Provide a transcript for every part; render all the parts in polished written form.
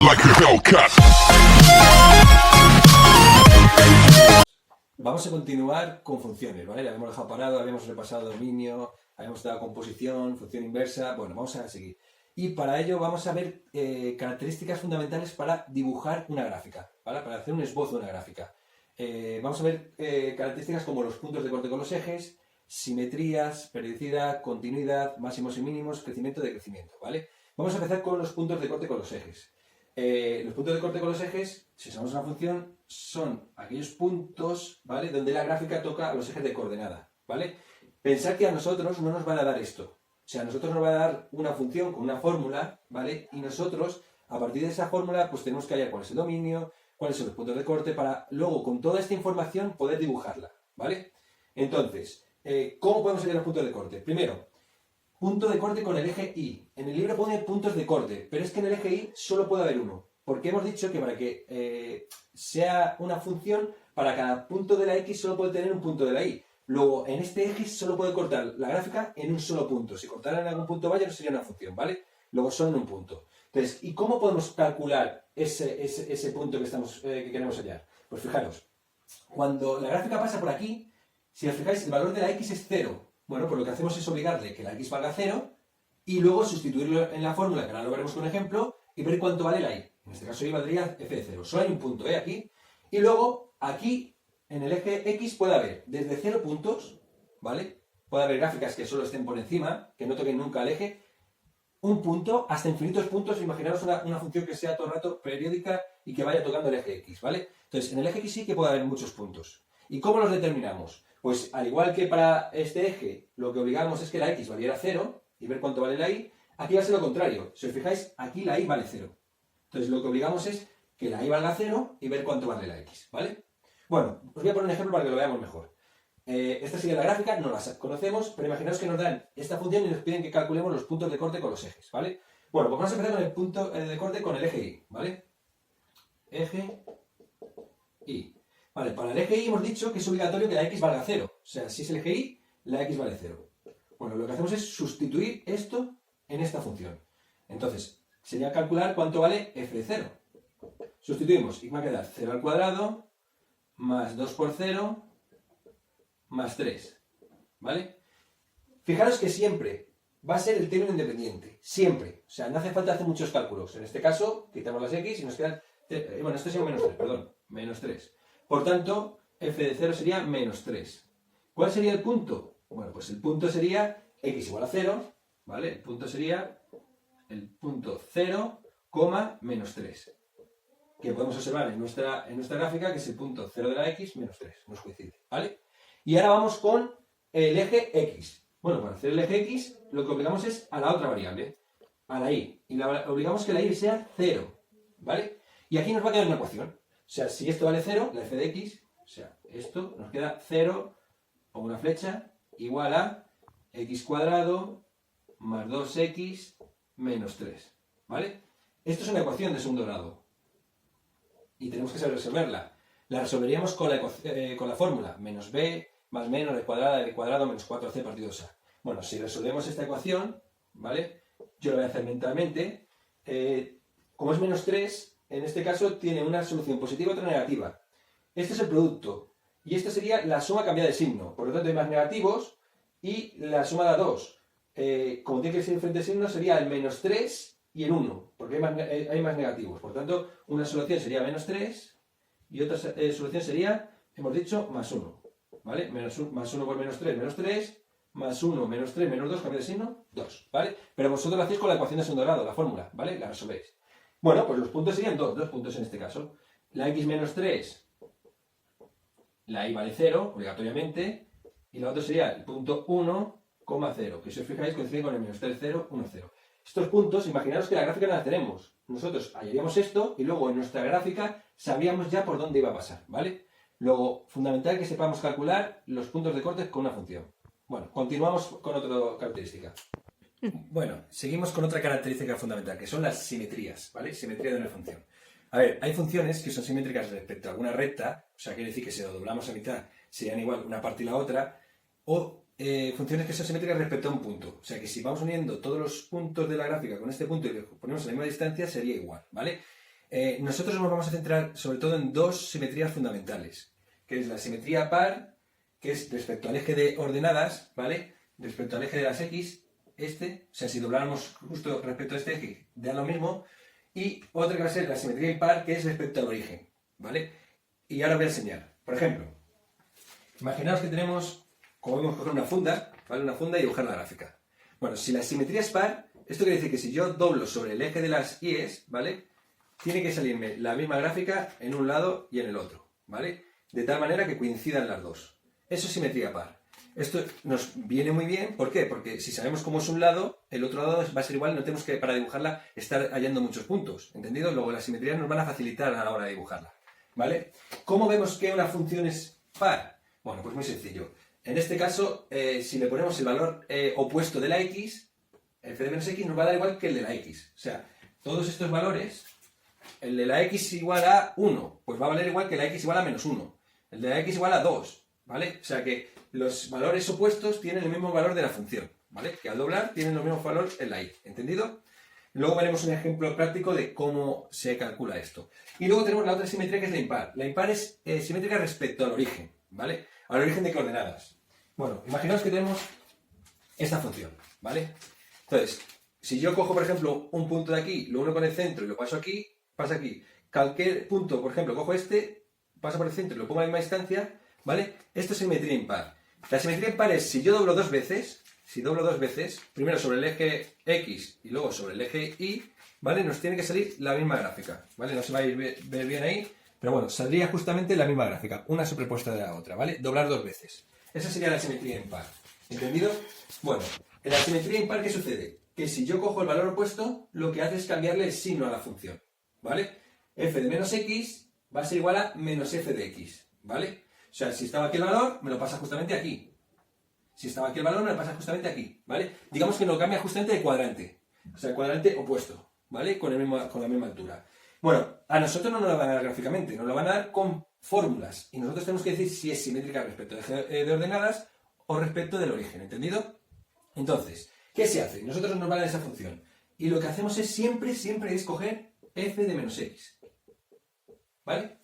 like a Hellcat. Vamos a continuar con funciones, ¿vale? Ya habíamos dejado parado, habíamos repasado dominio, habíamos dado composición, función inversa. Bueno, vamos a seguir. Y para ello vamos a ver características fundamentales para dibujar una gráfica, ¿vale? Para hacer un esbozo de una gráfica. Vamos a ver características como los puntos de corte con los ejes, simetrías, periodicidad, continuidad, máximos y mínimos, crecimiento de crecimiento, ¿vale? Vamos a empezar con los puntos de corte con los ejes. Los puntos de corte con los ejes, si usamos una función, son aquellos puntos, ¿vale?, donde la gráfica toca a los ejes de coordenada, ¿vale? Pensad que a nosotros no nos van a dar esto. O sea, a nosotros nos va a dar una función con una fórmula, ¿vale? Y nosotros, a partir de esa fórmula, pues tenemos que hallar cuál es el dominio, cuáles son los puntos de corte, para luego, con toda esta información, poder dibujarla, ¿vale? Entonces, ¿cómo podemos hallar los puntos de corte? Primero, punto de corte con el eje Y. En el libro pone puntos de corte, pero es que en el eje Y solo puede haber uno. Porque hemos dicho que para que sea una función, para cada punto de la X solo puede tener un punto de la Y. Luego, en este eje solo puede cortar la gráfica en un solo punto. Si cortara en algún punto vaya, no sería una función, ¿vale? Luego solo en un punto. Entonces, ¿y cómo podemos calcular ese punto que queremos hallar? Pues fijaros, cuando la gráfica pasa por aquí, si os fijáis, el valor de la X es 0. Bueno, pues lo que hacemos es obligarle que la X valga 0 y luego sustituirlo en la fórmula, que ahora lo veremos con un ejemplo, y ver cuánto vale la Y. En este caso Y valdría f de 0. Solo hay un punto, aquí. Y luego, aquí, en el eje X puede haber desde 0 puntos, ¿vale? Puede haber gráficas que solo estén por encima, que no toquen nunca el eje, un punto, hasta infinitos puntos. Imaginaros una función que sea todo el rato periódica y que vaya tocando el eje X, ¿vale? Entonces, en el eje X sí que puede haber muchos puntos. ¿Y cómo los determinamos? Pues al igual que para este eje, lo que obligamos es que la X valiera 0 y ver cuánto vale la Y, aquí va a ser lo contrario. Si os fijáis, aquí la Y vale 0. Entonces lo que obligamos es que la Y valga 0 y ver cuánto vale la X, ¿vale? Bueno, os voy a poner un ejemplo para que lo veamos mejor. Esta sería la gráfica, no la conocemos, pero imaginaos que nos dan esta función y nos piden que calculemos los puntos de corte con los ejes, ¿vale? Bueno, pues vamos a empezar con el punto de corte con el eje Y, ¿vale? Eje Y. Vale, para el eje Y hemos dicho que es obligatorio que la X valga 0. O sea, si es el eje Y, la X vale 0. Bueno, lo que hacemos es sustituir esto en esta función. Entonces, sería calcular cuánto vale f de 0. Sustituimos y va a quedar 0 al cuadrado más 2 por 0 más 3. ¿Vale? Fijaros que siempre va a ser el término independiente. Siempre. O sea, no hace falta hacer muchos cálculos. En este caso, quitamos las X y nos quedan... Bueno, esto sería menos 3, perdón. Menos 3. Por tanto, f de 0 sería menos 3. ¿Cuál sería el punto? Bueno, pues el punto sería x igual a 0, ¿vale? El punto sería el punto 0, menos 3. Que podemos observar en nuestra gráfica, que es el punto 0 de la x menos 3. Nos coincide, ¿vale? Y ahora vamos con el eje x. Bueno, para hacer el eje x, lo que obligamos es a la otra variable, a la y. Y obligamos que la y sea 0, ¿vale? Y aquí nos va a quedar una ecuación. O sea, si esto vale 0, la f de x, o sea, esto nos queda 0, o una flecha, igual a x cuadrado más 2x menos 3, ¿vale? Esto es una ecuación de segundo grado. Y tenemos que saber resolverla. La resolveríamos con la fórmula, menos b más menos b cuadrado menos 4c partido 2a. Bueno, si resolvemos esta ecuación, ¿vale? Yo lo voy a hacer mentalmente. Como es menos 3... en este caso tiene una solución positiva y otra negativa. Este es el producto. Y esta sería la suma cambiada de signo. Por lo tanto hay más negativos y la suma da 2. Como tiene que ser diferente signo, sería el menos 3 y el 1. Porque hay más negativos. Por lo tanto, una solución sería menos 3 y otra solución sería, hemos dicho, más 1. ¿Vale? Más 1 por menos 3, más 1, menos 3, menos 2, cambio de signo, 2. ¿Vale? Pero vosotros lo hacéis con la ecuación de segundo grado, la fórmula, ¿vale? La resolvéis. Bueno, pues los puntos serían dos puntos en este caso. La x menos 3, la y vale 0, obligatoriamente, y la otra sería el punto 1, 0, que si os fijáis coincide con el menos 3, 0, 1, 0. Estos puntos, imaginaros que la gráfica no la tenemos. Nosotros hallaríamos esto y luego en nuestra gráfica sabríamos ya por dónde iba a pasar, ¿vale? Luego, fundamental que sepamos calcular los puntos de corte con una función. Bueno, continuamos con otra característica. Bueno, seguimos con otra característica fundamental, que son las simetrías, ¿vale? Simetría de una función. A ver, hay funciones que son simétricas respecto a alguna recta, o sea, quiere decir que si lo doblamos a mitad serían igual una parte y la otra, o funciones que son simétricas respecto a un punto. O sea, que si vamos uniendo todos los puntos de la gráfica con este punto y le ponemos a la misma distancia, sería igual, ¿vale? Nosotros nos vamos a centrar sobre todo en dos simetrías fundamentales, que es la simetría par, que es respecto al eje de ordenadas, ¿vale? Respecto al eje de las X, o sea, si dobláramos justo respecto a este eje, da lo mismo, y otra que va a ser la simetría impar, que es respecto al origen, ¿vale? Y ahora voy a enseñar. Por ejemplo, imaginaos que tenemos, como vemos, coger una funda, ¿vale? Una funda y dibujar la gráfica. Bueno, si la simetría es par, esto quiere decir que si yo doblo sobre el eje de las Y's, ¿vale? Tiene que salirme la misma gráfica en un lado y en el otro, ¿vale? De tal manera que coincidan las dos. Eso es simetría par. Esto nos viene muy bien, ¿por qué? Porque si sabemos cómo es un lado, el otro lado va a ser igual, no tenemos que, para dibujarla, estar hallando muchos puntos, ¿entendido? Luego las simetrías nos van a facilitar a la hora de dibujarla, ¿vale? ¿Cómo vemos que una función es par? Bueno, pues muy sencillo. En este caso, si le ponemos el valor opuesto de la x, f de menos x nos va a dar igual que el de la x. O sea, todos estos valores, el de la x igual a 1, pues va a valer igual que la x igual a menos 1. El de la x igual a 2, ¿vale? O sea que los valores opuestos tienen el mismo valor de la función, ¿vale? Que al doblar tienen los mismos valores en la y, ¿entendido? Luego veremos un ejemplo práctico de cómo se calcula esto. Y luego tenemos la otra simetría que es la impar. La impar es simétrica respecto al origen, ¿vale? Al origen de coordenadas. Bueno, imaginaos que tenemos esta función, ¿vale? Entonces, si yo cojo, por ejemplo, un punto de aquí, lo uno con el centro y lo paso aquí, pasa aquí. Cualquier punto, por ejemplo, cojo este, paso por el centro y lo pongo a la misma distancia, ¿vale? Esto es simetría impar. La simetría impar es si yo doblo dos veces, primero sobre el eje X y luego sobre el eje Y, ¿vale? Nos tiene que salir la misma gráfica, ¿vale? No se va a ver bien ahí, pero bueno, saldría justamente la misma gráfica, una sobrepuesta de la otra, ¿vale? Doblar dos veces. Esa sería la simetría impar. ¿Entendido? Bueno, en la simetría impar, ¿qué sucede? Que si yo cojo el valor opuesto, lo que hace es cambiarle el signo a la función, ¿vale? F de menos X va a ser igual a menos F de X, ¿vale? O sea, si estaba aquí el valor, me lo pasa justamente aquí. Si estaba aquí el valor, me lo pasa justamente aquí, ¿vale? Digamos que nos cambia justamente de cuadrante. O sea, el cuadrante opuesto, ¿vale? Con la misma altura. Bueno, a nosotros no nos lo van a dar gráficamente, nos lo van a dar con fórmulas. Y nosotros tenemos que decir si es simétrica respecto de ordenadas o respecto del origen, ¿entendido? Entonces, ¿qué se hace? Nosotros nos van a dar esa función. Y lo que hacemos es siempre es coger f de menos x. ¿Vale?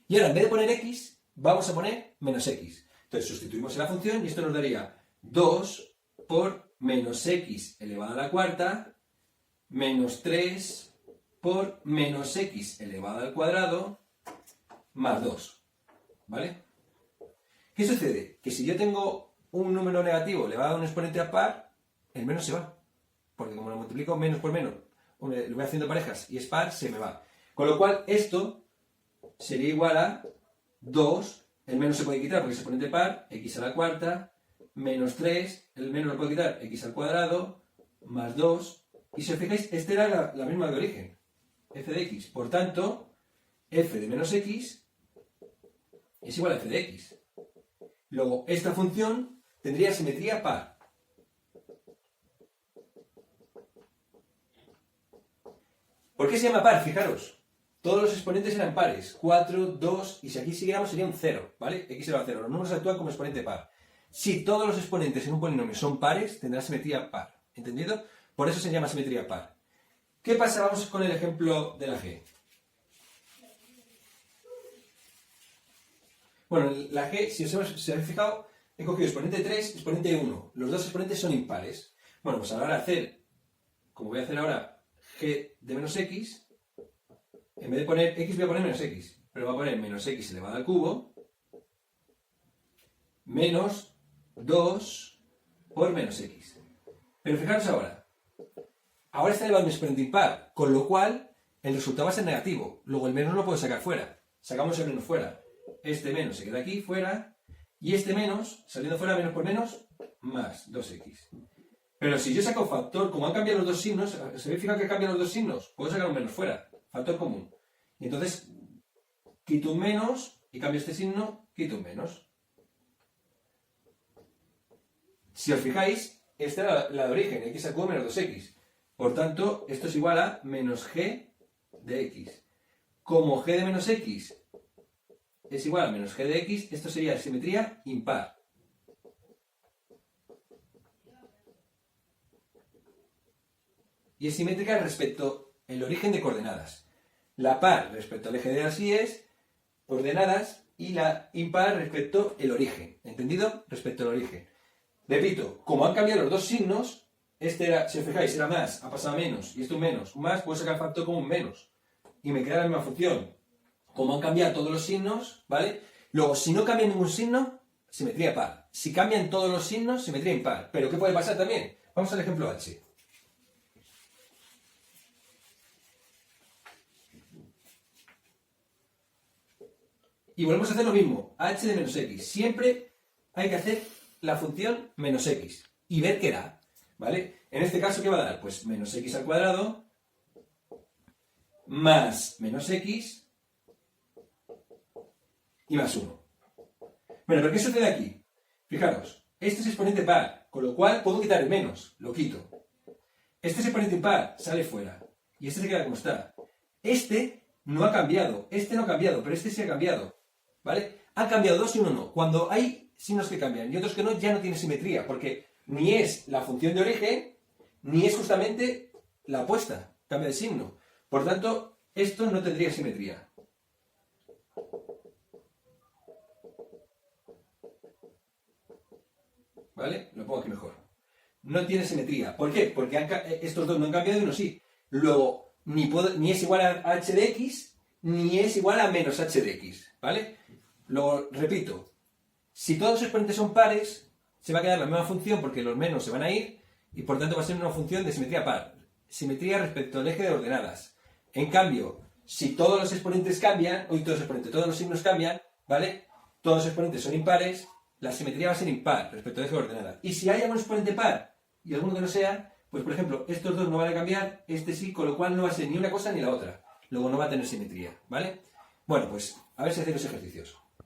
Y ahora, en vez de poner x, vamos a poner menos x. Entonces, sustituimos en la función y esto nos daría 2 por menos x elevado a la cuarta menos 3 por menos x elevado al cuadrado más 2. ¿Vale? ¿Qué sucede? Que si yo tengo un número negativo elevado a un exponente a par, el menos se va. Porque como lo multiplico menos por menos, lo voy haciendo parejas y es par, se me va. Con lo cual, esto sería igual a 2, el menos se puede quitar porque es exponente par, x a la cuarta, menos 3, el menos lo puedo quitar, x al cuadrado, más 2. Y si os fijáis, esta era la misma de origen, f de x. Por tanto, f de menos x es igual a f de x. Luego, esta función tendría simetría par. ¿Por qué se llama par? Fijaros. Todos los exponentes eran pares. 4, 2, y si aquí siguiéramos sería un 0, ¿vale? X elevado a 0. Los números actúan como exponente par. Si todos los exponentes en un polinomio son pares, tendrá simetría par. ¿Entendido? Por eso se llama simetría par. ¿Qué pasa? Vamos con el ejemplo de la G. Bueno, la G, si os habéis fijado, he cogido exponente 3, exponente 1. Los dos exponentes son impares. Bueno, pues a la hora de hacer, como voy a hacer ahora, G de menos X, en vez de poner X voy a poner menos X. Pero voy a poner menos X elevado al cubo menos 2 por menos X. Pero fijaros ahora. Ahora está elevado mi exponente impar, con lo cual el resultado va a ser negativo. Luego el menos lo puedo sacar fuera. Sacamos el menos fuera. Este menos se queda aquí, fuera. Y este menos, saliendo fuera, menos por menos, más 2x. Pero si yo saco factor, como han cambiado los dos signos, ¿se ve fijado que cambian los dos signos? Puedo sacar un menos fuera. Factor común. Y entonces, quito un menos y cambio este signo, quito un menos. Si os fijáis, esta era la de origen, x al cubo menos 2x. Por tanto, esto es igual a menos g de x. Como g de menos x es igual a menos g de x, esto sería simetría impar. Y es simétrica respecto al origen de coordenadas. la par respecto al eje de las Y's ordenadas y la impar respecto al origen. ¿Entendido? Respecto al origen. Repito, como han cambiado los dos signos, este era, si os fijáis, era más, ha pasado a menos, y esto un menos. Un más, puedo sacar el factor como un menos. Y me queda la misma función. Como han cambiado todos los signos, ¿vale? Luego, si no cambia ningún signo, simetría par. Si cambian todos los signos, simetría impar. Pero ¿qué puede pasar también? Vamos al ejemplo H. Y volvemos a hacer lo mismo, h de menos x. Siempre hay que hacer la función menos x y ver qué da, ¿vale? En este caso, ¿qué va a dar? Pues menos x al cuadrado más menos x y más 1. Bueno, ¿pero qué sucede aquí? Fijaros, este es exponente par, con lo cual puedo quitar el menos, lo quito. Este es exponente impar, sale fuera. Y este se queda como está. Este no ha cambiado, este no ha cambiado, pero este sí ha cambiado. ¿Vale? Han cambiado dos y uno no. Cuando hay signos que cambian y otros que no, ya no tiene simetría, porque ni es la función de origen, ni es justamente la opuesta, cambia de signo. Por tanto, esto no tendría simetría. ¿Vale? Lo pongo aquí mejor. No tiene simetría. ¿Por qué? Porque estos dos no han cambiado y uno sí. Luego, ni es igual a h de x, ni es igual a menos h de x. ¿Vale? Luego, repito, si todos los exponentes son pares, se va a quedar la misma función porque los menos se van a ir y por tanto va a ser una función de simetría par. Simetría respecto al eje de ordenadas. En cambio, si todos los exponentes cambian, todos los signos cambian, ¿vale? Todos los exponentes son impares, la simetría va a ser impar respecto al eje de ordenadas. Y si hay algún exponente par y alguno que no sea, pues por ejemplo, estos dos no van a cambiar, este sí, con lo cual no va a ser ni una cosa ni la otra. Luego no va a tener simetría, ¿vale? Bueno, pues a ver si hacéis los ejercicios.